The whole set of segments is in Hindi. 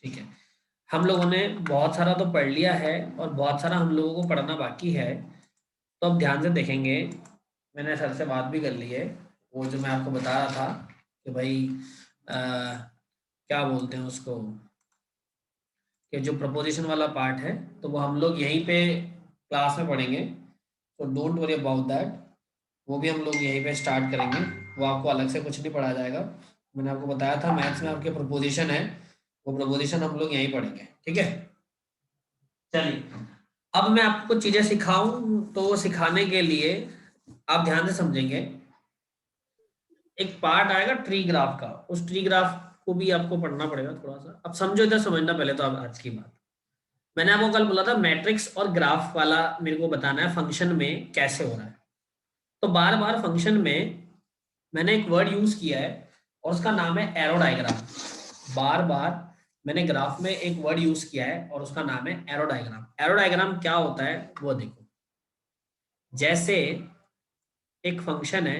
ठीक है, हम लोगों ने बहुत सारा तो पढ़ लिया है और बहुत सारा हम लोगों को पढ़ना बाकी है। तो अब ध्यान से देखेंगे, मैंने सर से बात भी कर ली है, वो जो मैं आपको बता रहा था कि भाई क्या बोलते हैं उसको, कि जो प्रपोजिशन वाला पार्ट है तो वो हम लोग यहीं पे क्लास में पढ़ेंगे, तो डोंट वरी अबाउट दैट। वो भी हम लोग यहीं पे स्टार्ट करेंगे, वो आपको अलग से कुछ नहीं पढ़ाया जाएगा। मैंने आपको बताया था मैथ्स में आपके प्रपोजिशन है, वो प्रपोजिशन हम लोग यहीं पढ़ेंगे, ठीक है। चलिए, अब मैं आपको चीजें सिखाऊं तो सिखाने के लिए आप ध्यान से समझेंगे। एक पार्ट आएगा ट्री ग्राफ का, उस ट्री ग्राफ को भी आपको पढ़ना पड़ेगा थोड़ा सा। अब समझो, इधर समझना पहले तो। अब आज की बात, मैंने आपको कल बोला था मैट्रिक्स और ग्राफ वाला मेरे को बताना है फंक्शन में कैसे हो रहा है। तो बार बार फंक्शन में मैंने एक वर्ड यूज किया है और उसका नाम है एरो डायग्राम। बार बार मैंने ग्राफ में एक वर्ड यूज किया है और उसका नाम है एरो डायग्राम। एरो डायग्राम क्या होता है वो देखो। जैसे एक फंक्शन है,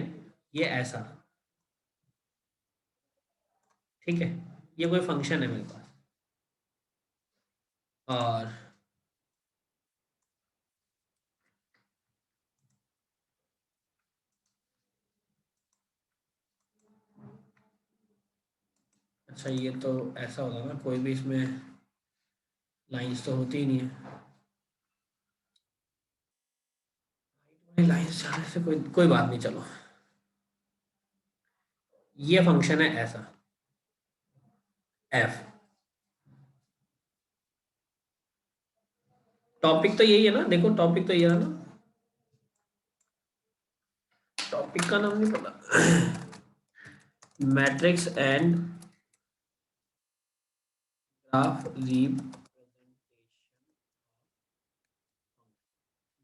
ये ऐसा, ठीक है, ये कोई फंक्शन है मेरे पास, और अच्छा, ये तो ऐसा होगा ना, कोई भी इसमें लाइंस तो होती ही नहीं है। लाइंस जाने से कोई कोई बात नहीं, चलो। ये फंक्शन है ऐसा, एफ। टॉपिक तो यही है ना, देखो टॉपिक तो ये है ना, टॉपिक का नाम नहीं पता। मैट्रिक्स एंड ग्राफ रिप्रेजेंटेशन,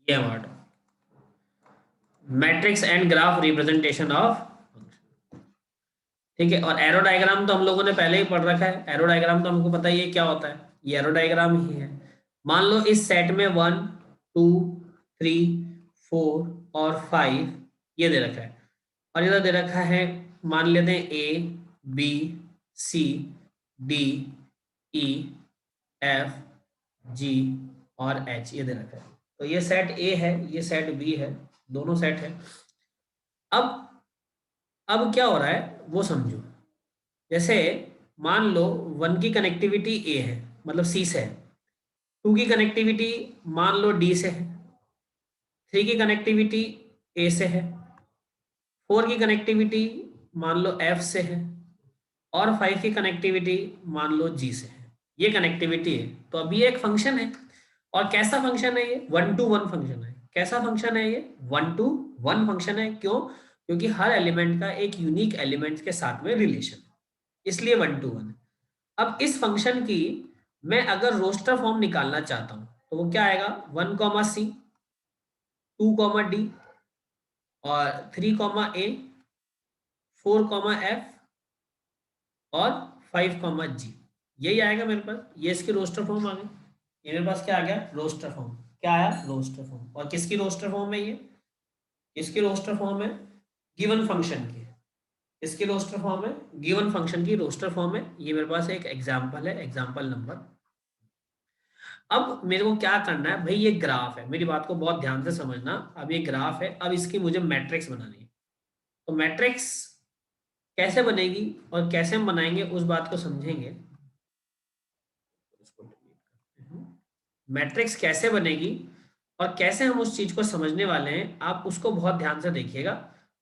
ये हमारा matrix and graph representation of, ठीक है। और एरो डायग्राम तो हम लोगों ने पहले ही पढ़ रखा है। एरो डायग्राम तो हमको पता ही है क्या होता है, ये एरो डायग्राम ही है। मान लो इस सेट में 1 2 3 4 और 5 ये दे रखा है, और इधर दे रखा है, मान लेते हैं ABCDEF G और H, ये दे रखा है। तो ये सेट ए है, ये सेट बी है, दोनों सेट है। अब अब क्या हो रहा है वो समझो। जैसे मान लो 1 की कनेक्टिविटी ए है, मतलब सी से है। 2 की कनेक्टिविटी मान लो डी से है। 3 की कनेक्टिविटी ए से है। 4 की कनेक्टिविटी मान लो एफ से है। और 5 की कनेक्टिविटी मान लो जी से है। ये कनेक्टिविटी है, तो अभी एक फंक्शन है। और कैसा फंक्शन है ये? 1 to 1 फंक्शन है। कैसा फंक्शन है ये? 1 to 1 फंक्शन है। क्यों? क्योंकि हर एलिमेंट का एक यूनिक एलिमेंट के साथ में रिलेशन है, इसलिए 1 to 1। अब इस फंक्शन की मैं अगर रोस्टर फॉर्म निकालना चाहता हूं तो वो क्या आएगा? 1 C, 2 D, और 3 A, 4 F, और 5 G। यही आएगा मेरे पास, ये इसकी रोस्टर फॉर्म आ गई। ये मेरे पास क्या आ गया? Roster form. क्या आया? Roster form. और किसकी रोस्टर फॉर्म है ये? इसकी रोस्टर फॉर्म है गिवन फंक्शन की। इसकी रोस्टर फॉर्म है गिवन फंक्शन की रोस्टर फॉर्म है। ये मेरे पास एक एग्जांपल है, एग्जांपल नंबर। अब मेरे को क्या करना है भाई? ये ग्राफ है, मेरी बात को बहुत ध्यान से समझना। अब ये ग्राफ है, अब इसकी मुझे मैट्रिक्स बनानी है। तो मैट्रिक्स कैसे बनेगी और कैसे हम बनाएंगे उस बात को समझेंगे। मैट्रिक्स कैसे बनेगी और कैसे हम उस चीज को समझने वाले हैं, आप उसको बहुत ध्यान से देखिएगा।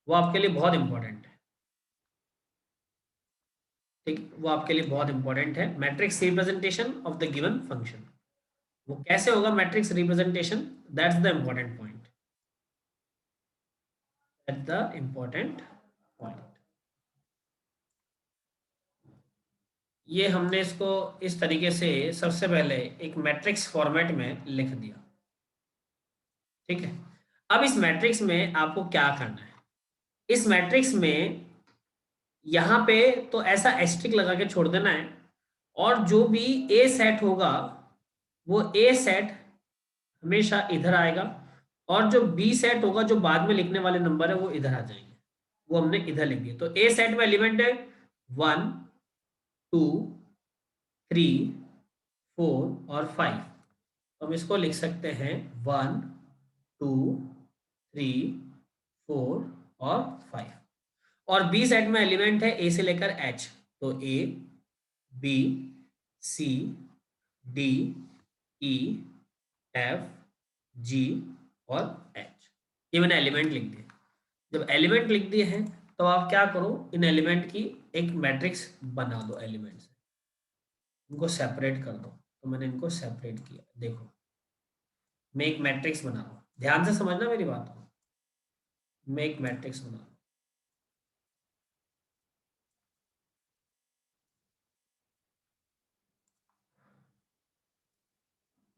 वो आपके लिए बहुत इंपॉर्टेंट है, ठीक। वो आपके लिए बहुत इंपॉर्टेंट है, matrix representation of the given function. वो कैसे होगा matrix representation? That's the important point, that's the important point. ये हमने इसको इस तरीके से सबसे पहले एक मैट्रिक्स फॉर्मेट में लिख दिया, ठीक है। अब इस मैट्रिक्स में आपको क्या करना है? इस मैट्रिक्स में यहाँ पे तो ऐसा एस्ट्रिक लगा के छोड़ देना है, और जो भी ए सेट होगा वो ए सेट हमेशा इधर आएगा, और जो बी सेट होगा, जो बाद में लिखने वाले नंबर है, वो इधर आ जाएंगे। वो हमने इधर लिख दिया। तो ए सेट में एलिमेंट है 1 2 3 4 और 5। तो हम इसको लिख सकते हैं 1 2 3 4 और 5। और बी सेट में एलिमेंट है ए से लेकर एच, तो A B C D E F G और एच, ये मैंने एलिमेंट लिख दिए। जब एलिमेंट लिख दिए हैं तो आप क्या करो, इन एलिमेंट की एक मैट्रिक्स बना दो, एलिमेंट से इनको सेपरेट कर दो। तो मैंने इनको सेपरेट किया, देखो मैं एक मैट्रिक्स बना रहा हूँ, ध्यान से समझना मेरी बात को। मैं एक मैट्रिक्स बना रहा हूँ,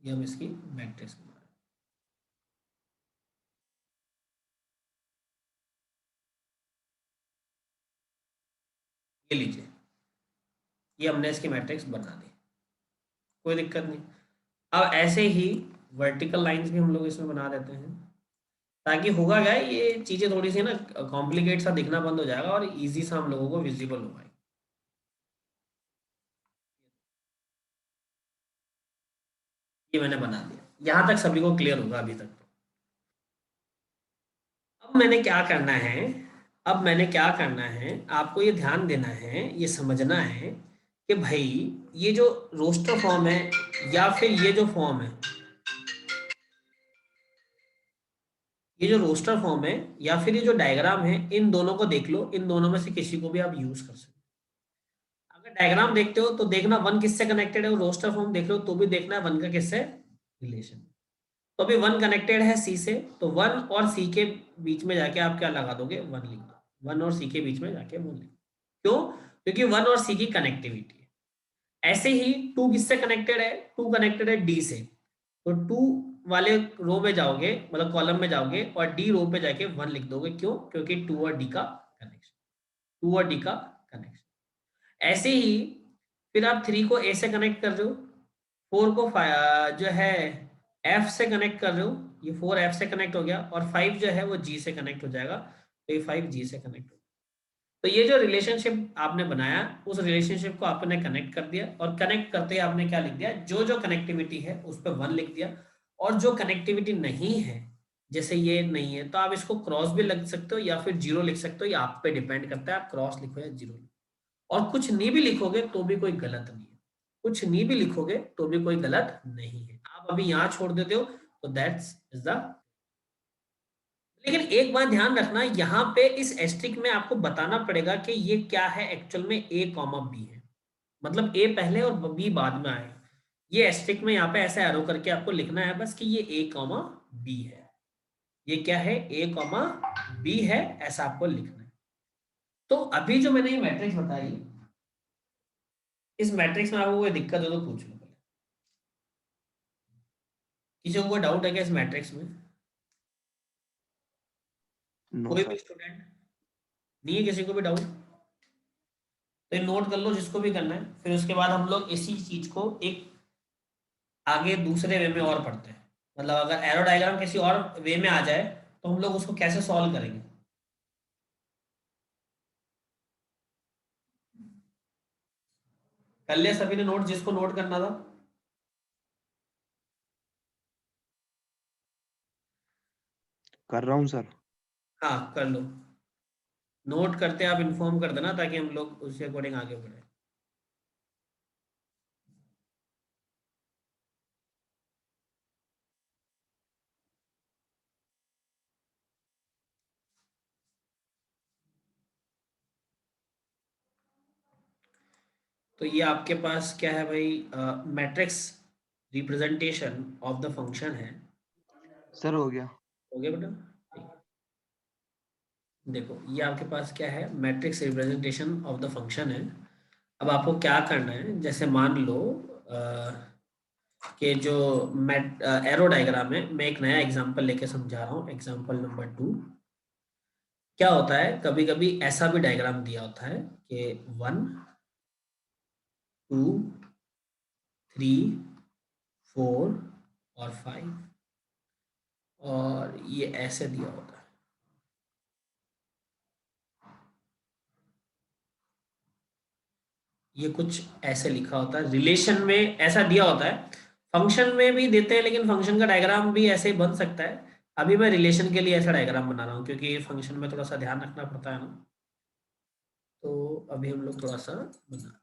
ये हम इसकी मैट्रिक्स बना रहे हैं। ये लीजिए, ये हमने इसकी मैट्रिक्स बना दी, कोई दिक्कत नहीं। अब ऐसे ही वर्टिकल लाइंस भी हम लोग इसमें बना देते हैं, ताकि होगा क्या, ये चीज़ें थोड़ी सी ना कॉम्प्लिकेट सा दिखना बंद हो जाएगा और इजी सा हम लोगों को विजिबल हो पाएगा। ये मैंने बना दिया, यहाँ तक सभी को क्लियर होगा अभी तक। अब मैंने क्या करना है, अब मैंने क्या करना है, आपको ये ध्यान देना है, ये समझना है कि भाई ये जो रोस्टर फॉर्म है या फिर ये जो फॉर्म है, ये जो रोस्टर फॉर्म है या फिर ये जो डायग्राम है, इन दोनों को देख लो, इन दोनों में से किसी को भी आप यूज कर सकते हो। अगर डायग्राम देखते हो तो देखना वन किससे कनेक्टेड है, और रोस्टर फॉर्म देख लो तो भी देखना है वन का किससे रिलेशन। तो अभी वन कनेक्टेड है सी से, तो वन और सी के बीच में जाके आप क्या लगा दोगे, वन लिख दो, वन और सी के बीच में जाके वन लिख दो। क्यों? क्योंकि वन और सी की कनेक्टिविटी है। ऐसे ही टू किससे कनेक्टेड है, टू कनेक्टेड है डी से, तो टू वाले रो में जाओगे, मतलब कॉलम में जाओगे और डी रो पे जाके वन लिख दोगे। क्यों? क्योंकि टू और डी का कनेक्शन, टू और डी का कनेक्शन। ऐसे ही फिर आप थ्री को ए से कनेक्ट कर रहे हो, फोर को जो है एफ से कनेक्ट कर रहे हो, ये फोर एफ से कनेक्ट हो गया, और फाइव जो है वो जी से कनेक्ट हो जाएगा, तो ये फाइव जी से कनेक्ट हो। तो ये जो रिलेशनशिप आपने बनाया, उस रिलेशनशिप को आपने कनेक्ट कर दिया, और कनेक्ट करते ही आपने क्या लिख दिया, जो जो कनेक्टिविटी है उस पर वन लिख दिया। और जो कनेक्टिविटी नहीं है, जैसे ये नहीं है, तो आप इसको क्रॉस भी लिख सकते हो या फिर जीरो लिख सकते हो, ये आप पे डिपेंड करता है, आप क्रॉस लिखो या जीरो लिखो। और कुछ नहीं भी लिखोगे तो भी कोई गलत नहीं है, कुछ नहीं भी लिखोगे तो भी कोई गलत नहीं है। आप अभी यहाँ छोड़ देते हो तो दैट्स इज द। लेकिन एक बात ध्यान रखना, यहाँ पे इस एस्ट्रिक में आपको बताना पड़ेगा कि ये क्या है, एक्चुअल में ए कॉमा बी है, मतलब ए पहले और बी बाद में आएगा। ये एस्ट्रिक में यहाँ पे ऐसे एरो करके आपको लिखना है बस कि ये ए कॉमा बी है, ये क्या है, ए कॉमा बी है, ऐसा आपको लिखना है। तो अभी जो मैंने ये मैट्रिक्स बताई, इस मैट्रिक्स में आपको कोई दिक्कत हो तो पूछ लो पहले। किसी को कोई डाउट है क्या इस मैट्रिक्स में? नो कोई भी सर। स्टूडेंट नहीं है, किसी को भी डाउट? तो ये नोट कर लो जिसको भी करना है, फिर उसके बाद हम लोग इसी चीज को एक आगे दूसरे वे में और पढ़ते हैं। मतलब अगर एरो डायग्राम किसी और वे में आ जाए तो हम लोग उसको कैसे सॉल्व करेंगे। कर लिया सभी ने नोट, जिसको नोट करना था? कर रहा हूँ सर। हाँ कर लो, नोट करते आप इन्फॉर्म कर देना ताकि हम लोग उसके अकॉर्डिंग आगे बढ़े। तो ये आपके पास क्या है भाई, matrix representation of the function है। सर हो गया। हो गया बेटा? ठीक। देखो ये आपके पास क्या है, matrix representation of the function है। अब आपको क्या करना है, जैसे मान लो कि जो एरो डायग्राम है, मैं एक नया एग्जांपल लेके समझा रहा हूँ, एग्जांपल नंबर 2। क्या होता है, कभी कभी ऐसा भी डायग्राम दिया होता है कि 1 2 3 4 और 5, और ये ऐसे दिया होता है। ये कुछ ऐसे लिखा होता है, रिलेशन में ऐसा दिया होता है, फंक्शन में भी देते हैं, लेकिन फंक्शन का डायग्राम भी ऐसे ही बन सकता है। अभी मैं रिलेशन के लिए ऐसा डायग्राम बना रहा हूँ, क्योंकि फंक्शन में थोड़ा सा ध्यान रखना पड़ता है ना, तो अभी हम लोग थोड़ा सा बना,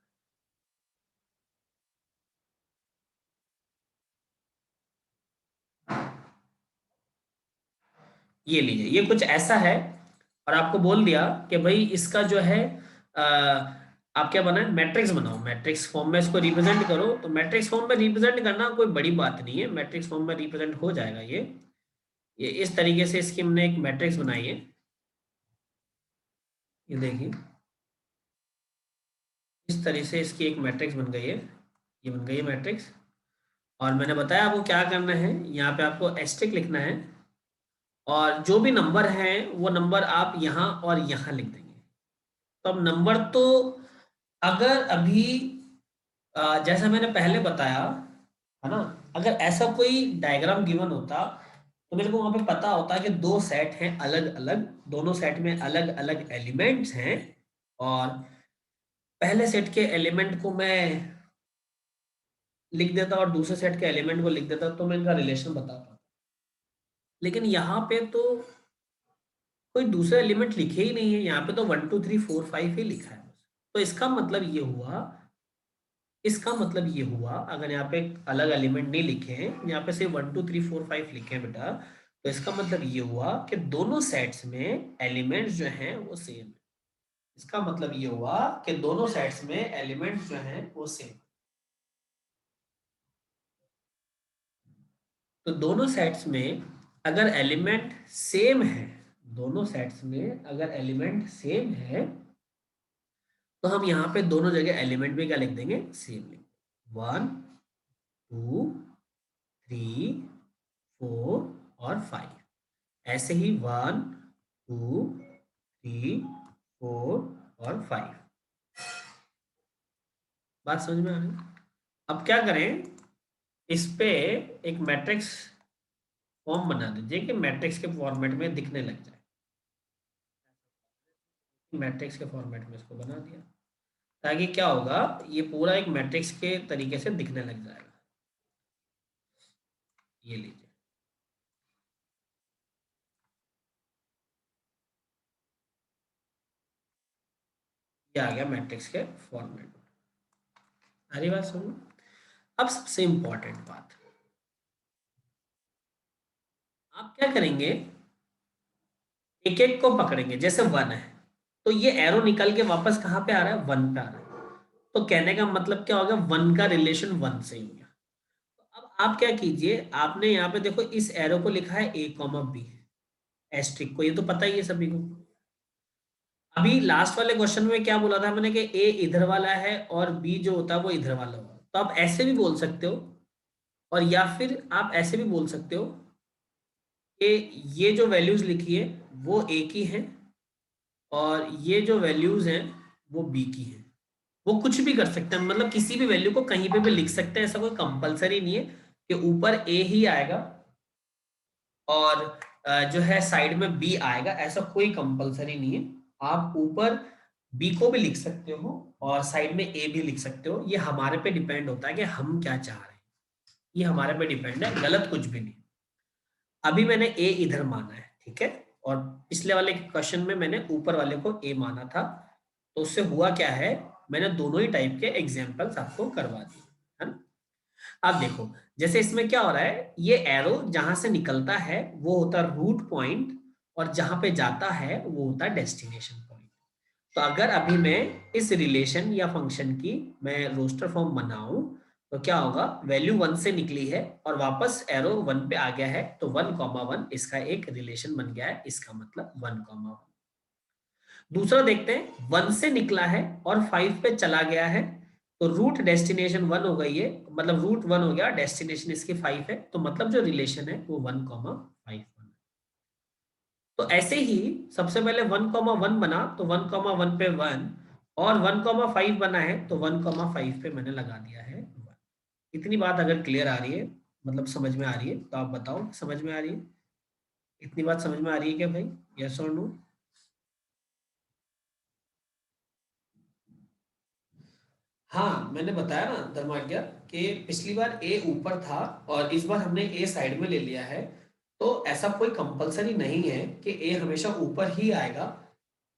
ये लीजिए, ये कुछ ऐसा है। और आपको बोल दिया कि भाई इसका जो है आ, आप क्या बनाए, मैट्रिक्स बनाओ, मैट्रिक्स फॉर्म में इसको रिप्रेजेंट करो। तो मैट्रिक्स फॉर्म में रिप्रेजेंट करना कोई बड़ी बात नहीं है, मैट्रिक्स फॉर्म में रिप्रेजेंट हो जाएगा ये इस तरीके से इसकी हमने एक मैट्रिक्स बनाई है। ये देखिए, इस तरह से इसकी एक मैट्रिक्स बन गई है, ये बन गई है मैट्रिक्स। और मैंने बताया आपको क्या करना है, यहाँ पे आपको एस्टेरिक लिखना है, और जो भी नंबर है वो नंबर आप यहाँ और यहाँ लिख देंगे। तो अब नंबर तो, अगर अभी जैसा मैंने पहले बताया है ना, अगर ऐसा कोई डायग्राम गिवन होता तो मेरे को वहां पे पता होता कि दो सेट हैं अलग अलग, दोनों सेट में अलग अलग एलिमेंट्स हैं, और पहले सेट के एलिमेंट को मैं लिख देता और दूसरे सेट के एलिमेंट को लिख देता, तो मैं इनका रिलेशन बता पाता। लेकिन यहाँ पे तो कोई दूसरा एलिमेंट लिखे ही नहीं है, यहाँ पे तो 1 2 3 4 5 ही लिखा है बस। तो इसका मतलब ये हुआ, अगर यहाँ पे अलग एलिमेंट नहीं लिखे हैं, यहाँ पे सिर्फ 1 2 3 4 5 लिखे हैं बेटा, तो इसका मतलब ये हुआ कि दोनों सेट्स में एलिमेंट्स जो हैं वो सेम है। इसका मतलब ये हुआ कि दोनों सेट्स में एलिमेंट्स जो हैं वो सेम। तो दोनों सेट्स में अगर एलिमेंट सेम है, दोनों सेट्स में अगर एलिमेंट सेम है, तो हम यहाँ पे दोनों जगह एलिमेंट भी क्या लिख देंगे, सेम लिख, 1 2 3 4 और 5। ऐसे ही 1 2 3 4 और 5। बात समझ में आ रही है? अब क्या करें, इस पे एक मैट्रिक्स फॉर्म बना दीजिए कि मैट्रिक्स के फॉर्मेट में दिखने लग जाए। मैट्रिक्स के फॉर्मेट में इसको बना दिया, ताकि क्या होगा, ये पूरा एक मैट्रिक्स के तरीके से दिखने लग जाएगा। ये लीजिए, ये आ गया मैट्रिक्स के फॉर्मेट में। सारी बात सुनो। अब सबसे इंपॉर्टेंट बात, आप क्या करेंगे, एक एक को पकड़ेंगे। जैसे 1 है, तो ये एरो निकल के वापस कहाँ पे आ रहा है, 1 पे आ रहा है। तो कहने का मतलब क्या हो गया, 1 का रिलेशन 1 से ही हो गया। तो अब आप क्या कीजिए, आपने यहाँ पे देखो इस एरो को लिखा है A, B, एस्ट्रिक को, ये तो पता ही है सभी को। अभी लास्ट वाले क्वेश्चन में क्या बोला था मैंने कि ए इधर वाला है और बी जो होता है वो इधर वाला होगा। तो आप ऐसे भी बोल सकते हो, और या फिर आप ऐसे भी बोल सकते हो कि ये जो वैल्यूज लिखी है वो ए की है, और ये जो वैल्यूज हैं वो बी की है। वो कुछ भी कर सकते हैं, मतलब किसी भी वैल्यू को कहीं पे भी लिख सकते हैं, ऐसा कोई कंपलसरी नहीं है कि ऊपर ए ही आएगा और जो है साइड में बी आएगा, ऐसा कोई कंपलसरी नहीं है। आप ऊपर बी को भी लिख सकते हो और साइड में ए भी लिख सकते हो, ये हमारे पे डिपेंड होता है कि हम क्या चाह रहे हैं, ये हमारे पे डिपेंड है, गलत कुछ भी नहीं। अभी मैंने ए इधर माना है, ठीक है, और पिछले वाले क्वेश्चन में मैंने ऊपर वाले को ए माना था। तो उससे हुआ क्या है, मैंने दोनों ही टाइप के एग्जाम्पल्स आपको करवा दिए, है ना। अब देखो, जैसे इसमें क्या हो रहा है, ये एरो जहां से निकलता है वो होता है रूट पॉइंट, और जहां पे जाता है वो होता है डेस्टिनेशन पॉइंट। तो अगर अभी मैं इस रिलेशन या फंक्शन की मैं रोस्टर फॉर्म बनाऊं, तो क्या होगा, वैल्यू 1 से निकली है और वापस एरो 1 पे आ गया है, तो 1, 1 इसका एक रिलेशन बन गया है, इसका मतलब 1, 1। दूसरा देखते हैं, 1 से निकला है और 5 पे चला गया है, तो रूट डेस्टिनेशन 1 हो गई है, मतलब रूट 1 हो गया, डेस्टिनेशन इसकी 5 है, तो मतलब जो रिलेशन है वो 1, 5 तो ऐसे ही सबसे पहले 1, 1 बना, तो 1, 1 पे 1, और 1, 5 बना है, तो 1, 5 पे मैंने लगा दिया है 1। इतनी बात अगर क्लियर आ रही है, मतलब समझ में आ रही है, तो आप बताओ समझ में आ रही है, इतनी बात समझ में आ रही है क्या भाई, यस और नो। हाँ, मैंने बताया ना धर्माज्ञा कि पिछली बार ए ऊपर था और इस बार हमने ए साइड में ले लिया है। तो ऐसा कोई कंपलसरी नहीं है कि ए हमेशा ऊपर ही आएगा।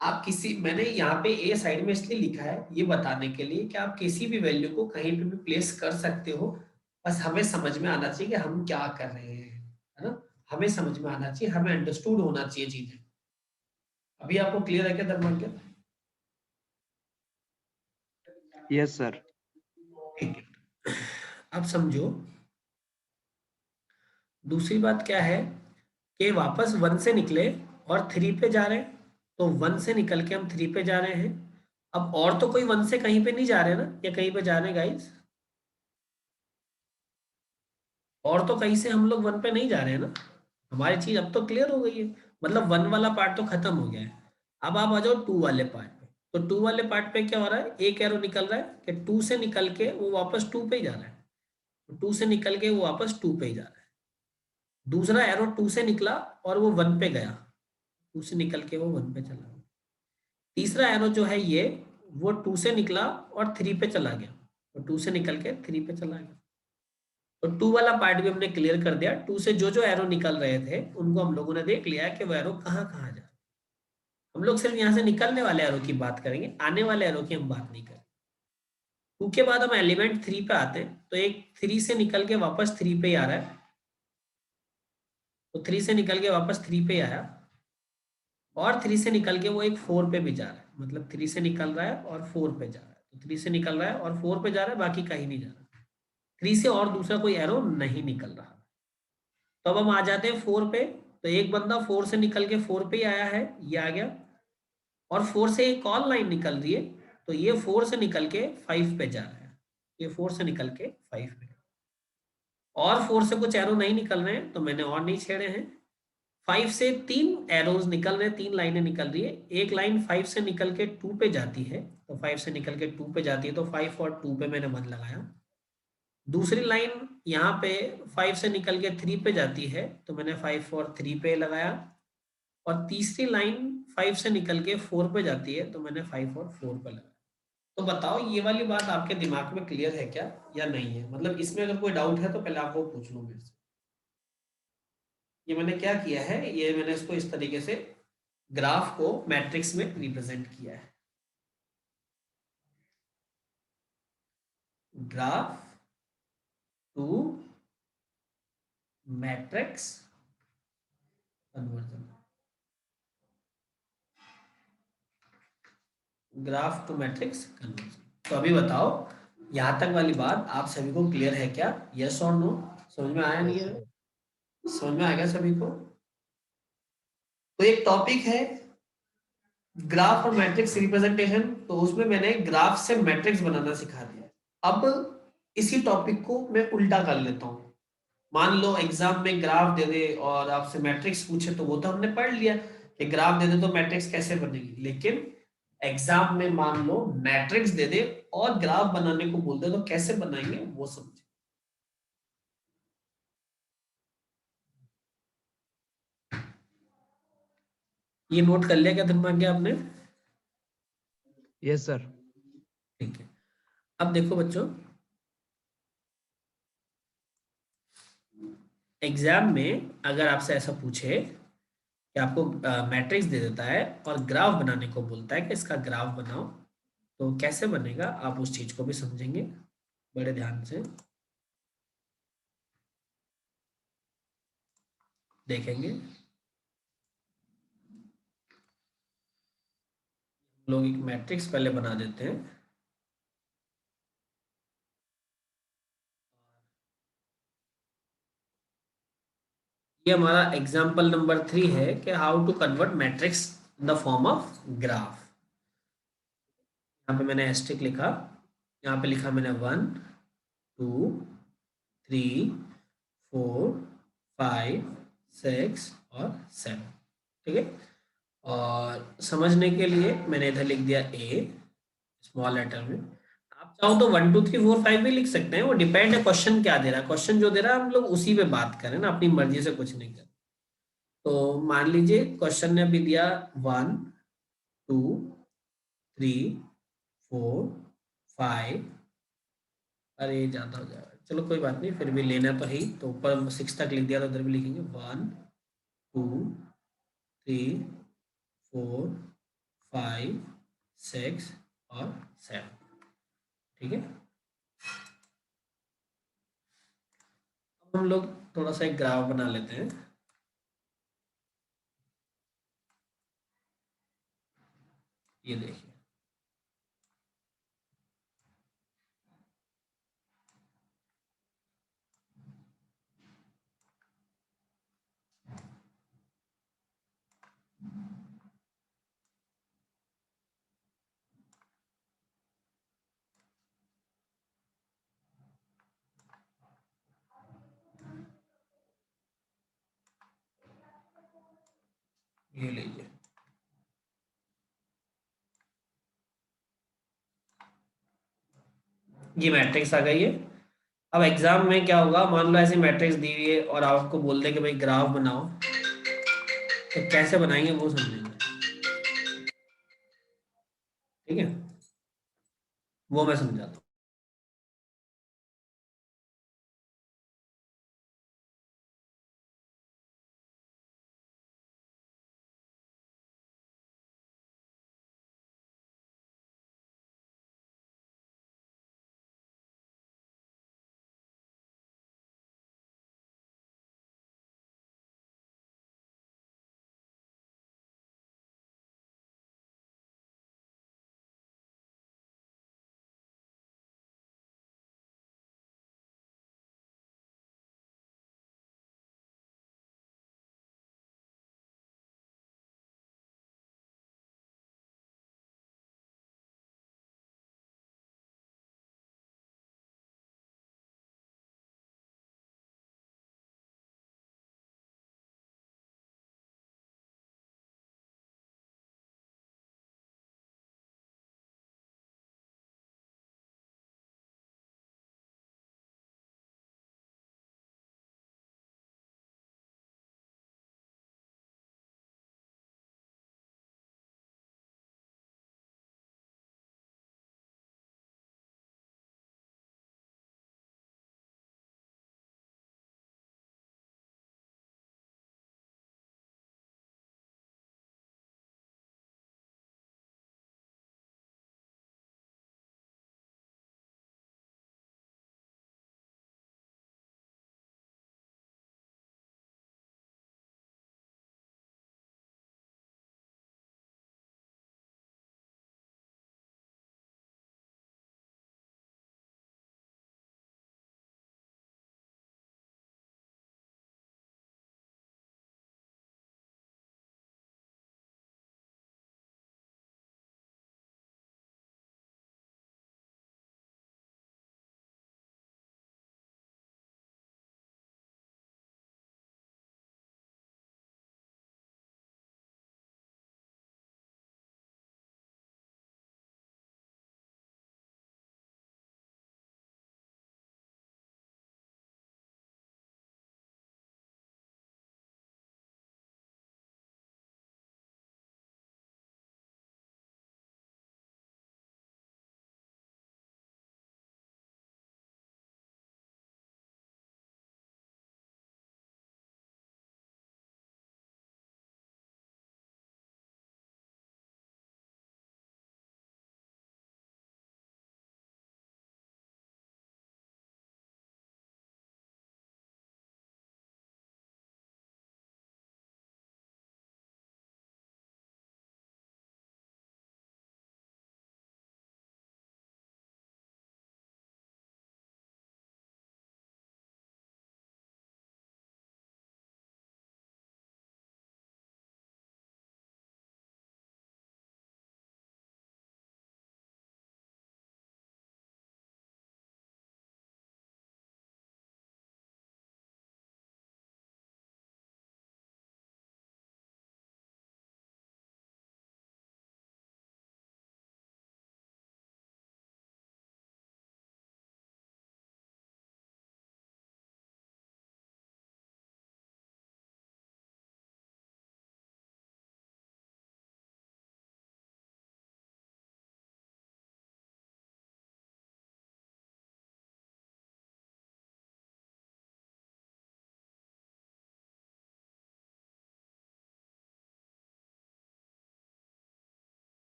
आप किसी मैंने यहाँ पे ए साइड में इसलिए लिखा है ये बताने के लिए कि आप किसी भी वैल्यू को कहीं पे भी प्लेस कर सकते हो। बस हमें समझ में आना चाहिए कि हम क्या कर रहे हैं, है ना? हमें समझ में आना चाहिए, हमें अंडरस्टूड होना चाहिए चीजें। अभी आपको क्लियर है क्या धर्माज्ञा? Yes sir. ठीक है। अब समझो दूसरी बात क्या है कि वापस 1 से निकले और 3 पे जा रहे हैं। तो 1 से निकल के हम 3 पे जा रहे हैं। अब और तो कोई 1 से कहीं पे नहीं जा रहे ना, या कहीं पे जा रहे हैं गाइस? और तो कहीं से हम लोग 1 पे नहीं जा रहे हैं ना। हमारी चीज अब तो क्लियर हो गई है। मतलब 1 वाला पार्ट तो खत्म हो गया है। अब आप आ जाओ 2 वाले पार्ट पे। तो 2 वाले पार्ट पे क्या हो रहा है, एक एरो निकल रहा है कि 2 से निकल के वो वापस 2 पे ही जा रहा है। 2 से निकल के वो वापस 2 पे ही जा रहा है। दूसरा एरो 2 से निकला और वो 1 पे गया। 2 से निकल के वो 1 पे चला गया। तीसरा एरो जो है ये, वो 2 से निकला और 3 पे चला गया। और 2 से निकल के 3 पे चला गया। तो 2 वाला पार्ट भी हमने क्लियर कर दिया। 2 से जो जो एरो निकल रहे थे उनको हम लोगों ने देख लिया कि वो एरो कहाँ कहाँ जा रहे। हम लोग सिर्फ यहाँ से निकलने वाले एरो की बात करेंगे, आने वाले एरो की हम बात नहीं करेंगे। 2 के बाद हम एलिमेंट 3 पे आते हैं। तो एक 3 से निकल के वापस 3 पे ही आ रहा है। तो 3 से निकल के वापस 3 पे ही आया। और 3 से निकल के वो एक 4 पे भी जा रहा है। मतलब 3 से निकल रहा है और 4 पे जा रहा है। तो 3 से निकल रहा है और 4 पे जा रहा है, बाकी कहीं नहीं जा रहा। 3 से और दूसरा कोई एरो नहीं निकल रहा। तो अब हम आ जाते हैं 4 पे। तो एक बंदा 4 से निकल के 4 पे ही आया है, ये आ गया। और 4 से एक और लाइन निकल रही है। तो ये 4 से निकल के 5 पे जा रहा है। ये 4 से निकल के 5 पे। और 4 से कुछ एरो नहीं निकल रहे हैं तो मैंने और नहीं छेड़े हैं। 5 से 3 एरोज निकल रहे हैं, 3 लाइनें निकल रही है। एक लाइन 5 से निकल के 2 पे जाती है। तो 5 से निकल के 2 पे जाती है, तो 5 और 2 पे मैंने मन लगाया। दूसरी लाइन यहाँ पे 5 से निकल के 3 पे जाती है, तो मैंने 5 और 3 पे लगाया। और तीसरी लाइन 5 से निकल के 4 पे जाती है, तो मैंने 5 और 4 पे लगाया। तो बताओ ये वाली बात आपके दिमाग में क्लियर है क्या या नहीं है? मतलब इसमें अगर कोई डाउट है तो पहले आप वो पूछ लो मेरे से। ये मैंने क्या किया है, ये मैंने इसको इस तरीके से ग्राफ को मैट्रिक्स में रिप्रेजेंट किया है। Graph to matrix conversion. Graph to matrix conversion. तो अभी बताओ यहां तक वाली बात आप सभी को क्लियर है क्या? यस और नो? समझ में आया नहीं यस है? सर। समझ में आ गया सभी को? तो एक टॉपिक है ग्राफ और मैट्रिक्स रिप्रेजेंटेशन। तो उसमें मैंने ग्राफ से मैट्रिक्स बनाना सिखा दिया। अब इसी टॉपिक को मैं उल्टा कर लेता हूँ। मान लो एग्जाम में ग्राफ दे दे और आपसे मैट्रिक्स पूछे, तो वो तो हमने पढ़ लिया कि ग्राफ दे दे तो मैट्रिक्स कैसे बनेगी। लेकिन एग्जाम में मान लो मैट्रिक्स दे दे और ग्राफ बनाने को बोल दे, तो कैसे बनाएंगे वो समझे। ये नोट कर लिया क्या दिमाग में आपने? Yes sir. ठीक है। अब देखो बच्चों, एग्जाम में अगर आपसे ऐसा पूछे कि आपको मैट्रिक्स दे देता है और ग्राफ बनाने को बोलता है कि इसका ग्राफ बनाओ, तो कैसे बनेगा आप उस चीज को भी समझेंगे बड़े ध्यान से देखेंगे। लोग एक मैट्रिक्स पहले बना देते हैं। ये हमारा एग्जाम्पल नंबर 3 है कि how to convert matrix in the form of graph. यहाँ पे मैंने एस्ट्रिक लिखा, यहाँ पे लिखा मैंने 1 2 3 4 5 6 और 7। ठीक है। और समझने के लिए मैंने इधर लिख दिया ए स्मॉल लेटर में। आप चाहो तो 1 2 3 4 5 भी लिख सकते हैं, वो डिपेंड है क्वेश्चन क्या दे रहा है। क्वेश्चन जो दे रहा है हम लोग उसी पे बात करें ना, अपनी मर्जी से कुछ नहीं करें। तो मान लीजिए क्वेश्चन ने अभी दिया 1 2 3 4 5 अरे ये ज़्यादा हो जाएगा, चलो कोई बात नहीं, फिर भी लेना तो है ही, तो ऊपर 6 तक लिख दिया तो उधर भी लिखेंगे 1 2 3 4 5 6 और 7। ठीक है, अब हम लोग थोड़ा सा एक ग्राफ बना लेते हैं। ये देखिए, ये लीजिए, ये मैट्रिक्स आ गई है। अब एग्जाम में क्या होगा, मान लो ऐसी मैट्रिक्स दी हुई है और आपको बोल दे कि भाई ग्राफ बनाओ, तो कैसे बनाएंगे वो समझेंगे। ठीक है, वो मैं समझाता हूँ।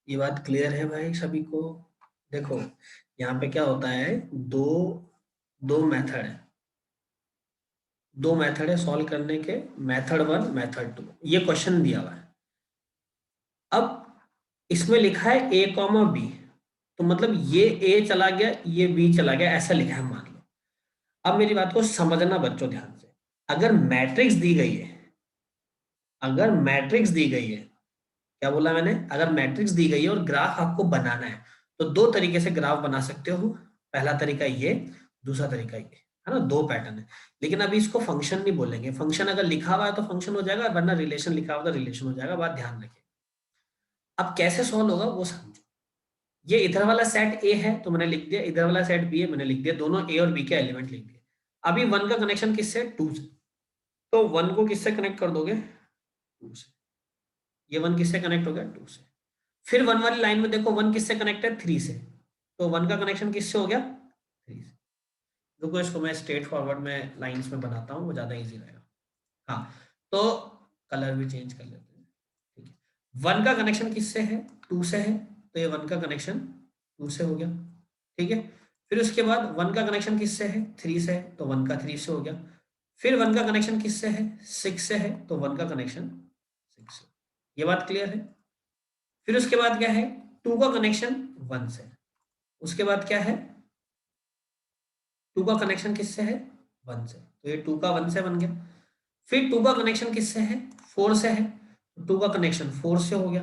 ये बात क्लियर है भाई सभी को? देखो यहाँ पे क्या होता है, दो दो मेथड है, दो मेथड है सॉल्व करने के, मेथड वन मेथड टू, ये क्वेश्चन दिया हुआ है। अब इसमें लिखा है ए कॉमा बी, तो मतलब ये ए चला गया ये बी चला गया, ऐसा लिखा है मान लो। अब मेरी बात को समझना बच्चों ध्यान से, अगर मैट्रिक्स दी गई है, अगर मैट्रिक्स दी गई है, क्या बोला मैंने, अगर मैट्रिक्स दी गई है और ग्राफ आपको बनाना है, तो दो तरीके से ग्राफ बना सकते हो। पहला तरीका ये, दूसरा तरीका ये, है ना, दो पैटर्न है। लेकिन अभी इसको फंक्शन नहीं बोलेंगे, फंक्शन अगर लिखा हुआ है तो फंक्शन हो जाएगा, वरना रिलेशन लिखा हुआ तो रिलेशन हो जाएगा, बात ध्यान रखिए। अब कैसे सॉल्व होगा वो समझो। ये इधर वाला सेट ए है तो मैंने लिख दिया, इधर वाला सेट बी है मैंने लिख दिया, दोनों ए और बी के एलिमेंट लिख दिए। अभी वन का कनेक्शन किससे, टू से, तो वन को किससे कनेक्ट कर दोगे, टू से। ये वन किससे कनेक्ट हो गया, टू से। फिर वन वाली लाइन में देखो वन किससे कनेक्ट है, थ्री से, तो वन का कनेक्शन किससे हो गया, थ्री से। रुको इसको मैं स्ट्रेट फॉरवर्ड में लाइंस में बनाता हूँ, वो ज्यादा इजी रहेगा। हाँ, तो कलर भी चेंज कर लेते हैं, ठीक है। वन का कनेक्शन किससे है, टू से है, तो ये वन का कनेक्शन टू से हो गया, ठीक है। फिर उसके बाद वन का कनेक्शन किससे है, थ्री से है, तो वन का थ्री से हो गया। फिर वन का कनेक्शन किससे है, सिक्स से है, तो वन का कनेक्शन सिक्स से। ये बात क्लियर है। फिर उसके बाद क्या है, टू का कनेक्शन वन से, उसके बाद क्या है, टू का कनेक्शन किससे है, वन से, तो ये टू का वन से बन गया। फिर टू का कनेक्शन किससे है, फोर से है, तो टू का कनेक्शन फोर से हो गया।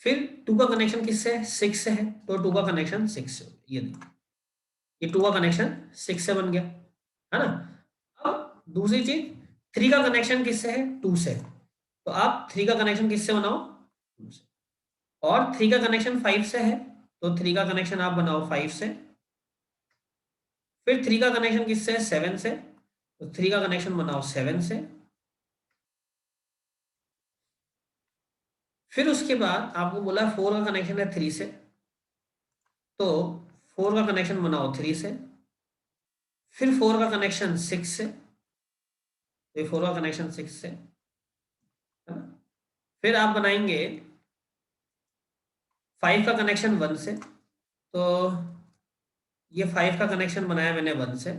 फिर टू का कनेक्शन किससे है, सिक्स से है, तो टू का कनेक्शन सिक्स से हो गया। ये देखो, ये टू का कनेक्शन सिक्स से बन गया, है ना। अब दूसरी चीज, थ्री का कनेक्शन किससे है, टू से, तो आप थ्री का कनेक्शन किससे बनाओ, टू से। और थ्री का कनेक्शन फाइव से है, तो थ्री का कनेक्शन आप बनाओ फाइव से। फिर थ्री का कनेक्शन किससे है, सेवन से, तो थ्री का कनेक्शन बनाओ सेवन से। फिर उसके बाद आपको बोला फोर का कनेक्शन है थ्री से, तो फोर का कनेक्शन बनाओ थ्री से। फिर फोर का कनेक्शन सिक्स से, तो ये फोर का कनेक्शन सिक्स से, है ना। फिर आप बनाएंगे फाइव का कनेक्शन वन से, तो ये फाइव का कनेक्शन बनाया मैंने वन से।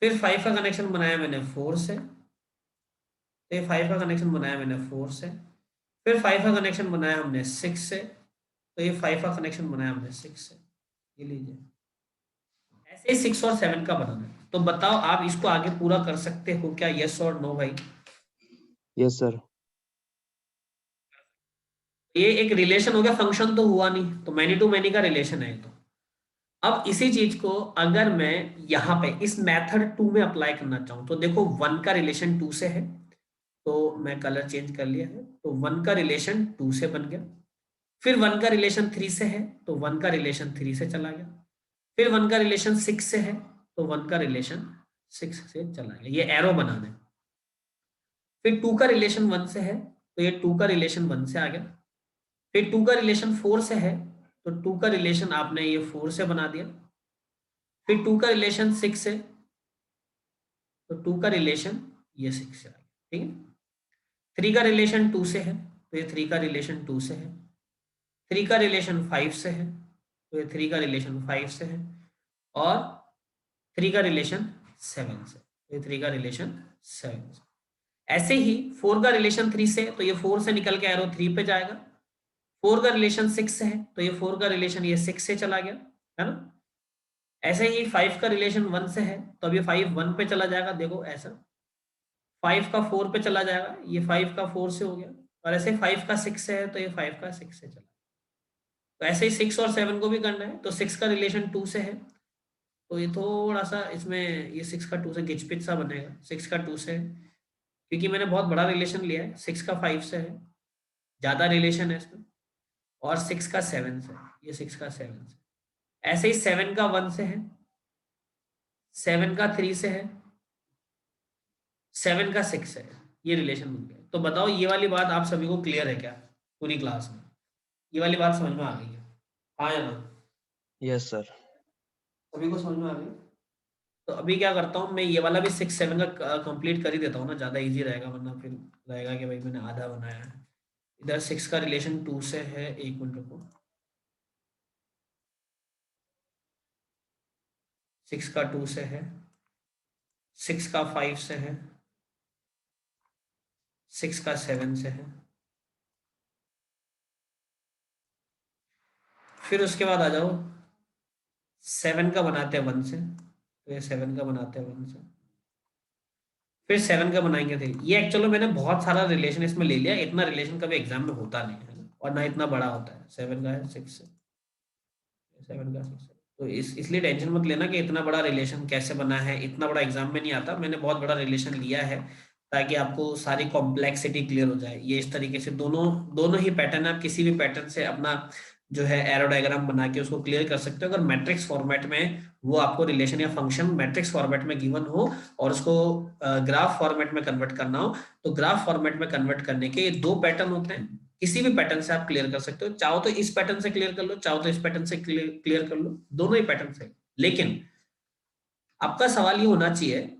फिर फाइव का कनेक्शन बनाया मैंने फोर से, तो ये फाइव का कनेक्शन बनाया मैंने फोर से। फिर फाइव का कनेक्शन बनाया हमने सिक्स से, तो ये फाइव का कनेक्शन बनाया हमने सिक्स से। ये लीजिए, ऐसे ही सिक्स और सेवन का बनाना है। तो बताओ आप इसको आगे पूरा कर सकते हो क्या, यस और नो भाई? Yes sir. ये एक रिलेशन हो गया, फंक्शन तो हुआ नहीं, तो मैनी टू मैनी का रिलेशन है ये तो। अब इसी चीज को अगर मैं यहाँ पे इस मेथड टू में अप्लाई करना चाहूँ, तो देखो वन का रिलेशन टू से है, तो मैं कलर चेंज कर लिया है, तो वन का रिलेशन टू से बन गया। फिर वन का रिलेशन थ्री से है, तो वन का रिलेशन थ्री से चला गया। फिर वन का रिलेशन सिक्स से है, तो वन का रिलेशन सिक्स से चला गया, ये एरो बनाना है। फिर टू का रिलेशन वन से है, तो ये टू का रिलेशन वन से आ गया। फिर टू का रिलेशन फोर से है, तो टू का रिलेशन आपने ये फोर से बना दिया। फिर टू का रिलेशन सिक्स से, तो टू का रिलेशन ये सिक्स से आ गया, ठीक है। थ्री का रिलेशन टू से है, तो ये थ्री का रिलेशन टू से है। थ्री का रिलेशन फाइव से है, तो ये थ्री का रिलेशन फाइव से है। और थ्री का रिलेशन सेवन से, तो ये थ्री का रिलेशन सेवन से। ऐसे ही फोर का रिलेशन थ्री से, तो ये फोर से निकल के एरो थ्री पे जाएगा। फोर का रिलेशन सिक्स से है, तो ये फोर का रिलेशन ये सिक्स से चला गया, है ना। ऐसे ही फाइव का रिलेशन वन से है, तो अब ये फाइव वन पे चला जाएगा, देखो ऐसा। फाइव का फोर पे चला जाएगा, ये फाइव का फोर से हो गया। और ऐसे फाइव का सिक्स से है, तो ये फाइव का सिक्स से चला। तो ऐसे ही सिक्स और सेवन को भी करना है, तो सिक्स का रिलेशन टू से है, तो ये थोड़ा सा इसमें ये सिक्स का टू से गिचपिच सा बनेगा, सिक्स का टू से है, क्योंकि मैंने बहुत बड़ा रिलेशन लिया है, सिक्स का फाइव से है, ज्यादा रिलेशन है इसमें। और सिक्स का सेवन से, ये सिक्स का सेवन से। ऐसे ही सेवन का वन से है, सेवन का थ्री से है, सेवन का सिक्स है, ये रिलेशन बन गया। तो बताओ ये वाली बात आप सभी को क्लियर है क्या, पूरी क्लास में ये वाली बात समझ में आ गई है, हाँ या ना? Yes sir. सभी को समझ में आ गई? तो अभी क्या करता हूँ मैं, ये वाला भी सिक्स सेवन का कंप्लीट कर ही देता हूँ ना, ज़्यादा इजी रहेगा, वरना फिर रहेगा कि भाई मैंने आधा बनाया है। इधर 6 का रिलेशन 2 से है, एक मिनट रुको, 6 का 2 से है, 6 का 5 से है, 6 का 7 से है, फिर उसके बाद आ जाओ 7 का बनाते हैं 1 से, तो ये 7 का बनाते हैं 1 से, फिर 7 का बनाएंगे 3। ये एक्चुअली मैंने बहुत सारा रिलेशन इसमें ले लिया, इतना रिलेशन कभी एग्जाम में होता नहीं है और ना इतना बड़ा होता है। 7 का है 6 से, 7 का 6 से, तो इसलिए टेंशन मत लेना कि इतना बड़ा रिलेशन कैसे बना है, इतना बड़ा एग्जाम में नहीं आता। मैंने बहुत बड़ा रिलेशन लिया है ताकि आपको सारी कॉम्प्लेक्सिटी क्लियर हो जाए। ये इस तरीके से दोनों दोनों ही पैटर्न, आप किसी भी पैटर्न से अपना जो है एरो डायग्राम बना के उसको क्लियर कर सकते हो। अगर मैट्रिक्स फॉर्मेट में वो आपको रिलेशन या फंक्शन मैट्रिक्स फॉर्मेट में गिवन हो और उसको ग्राफ फॉर्मेट में कन्वर्ट करना हो, तो ग्राफ फॉर्मेट में कन्वर्ट करने के ये दो पैटर्न होते हैं। किसी भी पैटर्न से आप क्लियर कर सकते हो, चाहो तो इस पैटर्न से क्लियर कर लो, चाहो तो इस पैटर्न से क्लियर कर लो, दोनों ही पैटर्न से। लेकिन आपका सवाल ये होना चाहिए,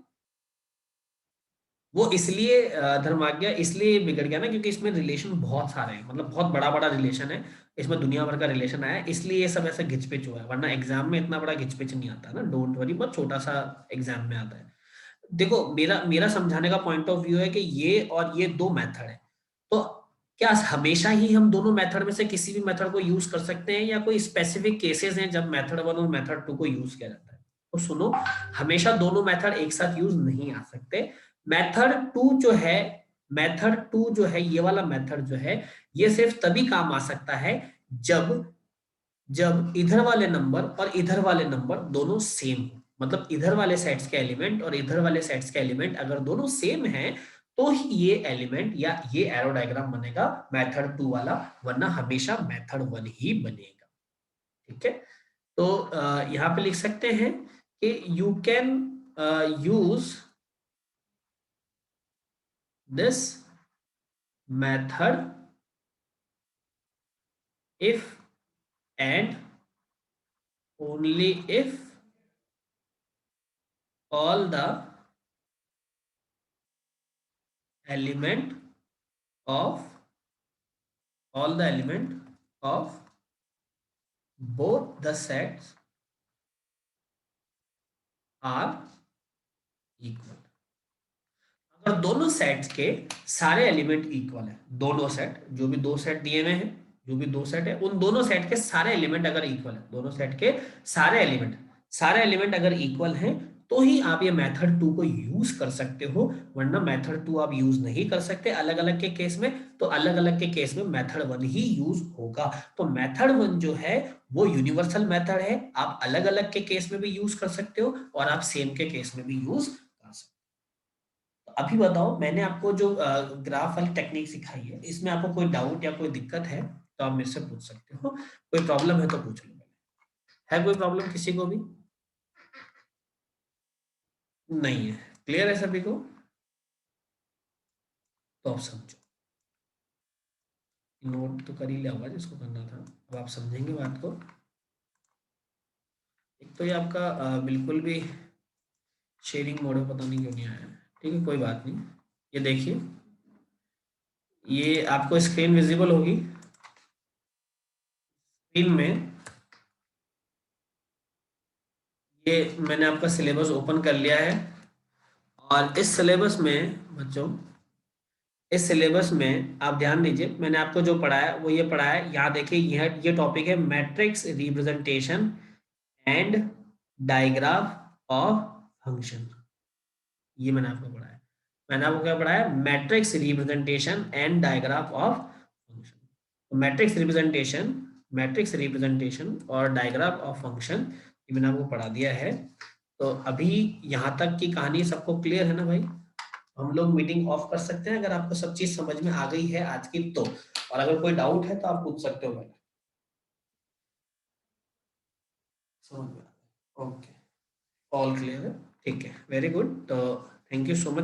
वो इसलिए धर्माज्ञा इसलिए बिगड़ गया ना क्योंकि इसमें रिलेशन बहुत सारे हैं, मतलब बहुत बड़ा बड़ा रिलेशन है, इसमें दुनिया भर का रिलेशन आया है, इसलिए ये सब ऐसा घिचपिच हुआ है। वरना एग्जाम में इतना बड़ा घिचपिच नहीं आता ना, डोंट वरी, बहुत छोटा सा एग्जाम में आता है। देखो मेरा मेरा समझाने का पॉइंट ऑफ व्यू है कि ये और ये दो मेथड है, तो क्या हमेशा ही हम दोनों मेथड में से किसी भी मेथड को यूज कर सकते हैं या कोई स्पेसिफिक केसेस हैं जब मेथड 1 और मेथड 2 को यूज किया जाता है? तो सुनो, हमेशा दोनों मेथड एक साथ यूज नहीं आ सकते। मेथड 2 जो है, मेथड 2 जो है, ये वाला मेथड जो है, ये सिर्फ तभी काम आ सकता है जब जब इधर वाले नंबर और इधर वाले नंबर दोनों सेम हो। मतलब इधर वाले सेट्स के एलिमेंट और इधर वाले सेट्स के एलिमेंट अगर दोनों सेम हैं तो ही ये एलिमेंट या ये एरो डायग्राम बनेगा मेथड 2 वाला, वरना हमेशा मेथड 1 ही बनेगा। ठीक है, तो यहां पे लिख सकते हैं कि you can use this method if and only if all the element of all the element of both the sets are equal। अगर दोनों सेट्स के सारे एलिमेंट इक्वल है, दोनों सेट, जो भी दो सेट दिए हुए हैं, जो भी दो सेट है, उन दोनों सेट के सारे एलिमेंट अगर इक्वल है, दोनों सेट के सारे एलिमेंट अगर इक्वल हैं, तो ही आप ये मेथड 2 को यूज कर सकते हो, वरना मेथड 2 आप यूज नहीं कर सकते अलग अलग के केस में। तो अलग अलग के केस में मेथड 1 ही यूज होगा। तो मेथड 1 जो है वो यूनिवर्सल मेथड है, आप अलग अलग के केस में भी यूज कर सकते हो और आप सेम के केस में भी यूज कर सकते हो। अभी बताओ, मैंने आपको जो ग्राफ वाली टेक्निक सिखाई है, इसमें आपको कोई डाउट या कोई दिक्कत है तो आप मेरे से पूछ सकते हो, कोई प्रॉब्लम है तो पूछ लो। है कोई प्रॉब्लम किसी को भी? नहीं है? क्लियर है सभी को? तो आप समझो, नोट तो कर ही लिया होगा जिसको करना था, अब आप समझेंगे बात को। एक तो ये आपका बिल्कुल भी शेयरिंग मोड में पता नहीं क्यों नहीं आया। ठीक है, कोई बात नहीं। ये देखिए, ये आपको स्क्रीन विजिबल होगी, स्क्रीन में ये मैंने आपका सिलेबस ओपन कर लिया है और इस सिलेबस में बच्चों, इस सिलेबस में आप ध्यान दीजिए, मैंने आपको जो पढ़ाया वो ये पढ़ाया है। यहाँ देखिए, ये टॉपिक है matrix representation and digraph of function. ये मैंने आपको पढ़ाया। मैंने आपको क्या पढ़ाया? Matrix representation and digraph of function. तो मैट्रिक्स रिप्रेजेंटेशन और डायग्राफ ऑफ फंक्शन ये मैंने आपको पढ़ा दिया है। तो अभी यहाँ तक की कहानी सबको क्लियर है ना भाई? हम लोग मीटिंग ऑफ कर सकते हैं अगर आपको सब चीज समझ में आ गई है आज की तो, और अगर कोई डाउट है तो आप पूछ सकते हो भाई। समझ में? ओके, ऑल क्लियर है? ठीक है, वेरी गुड। तो थैंक यू सो मच।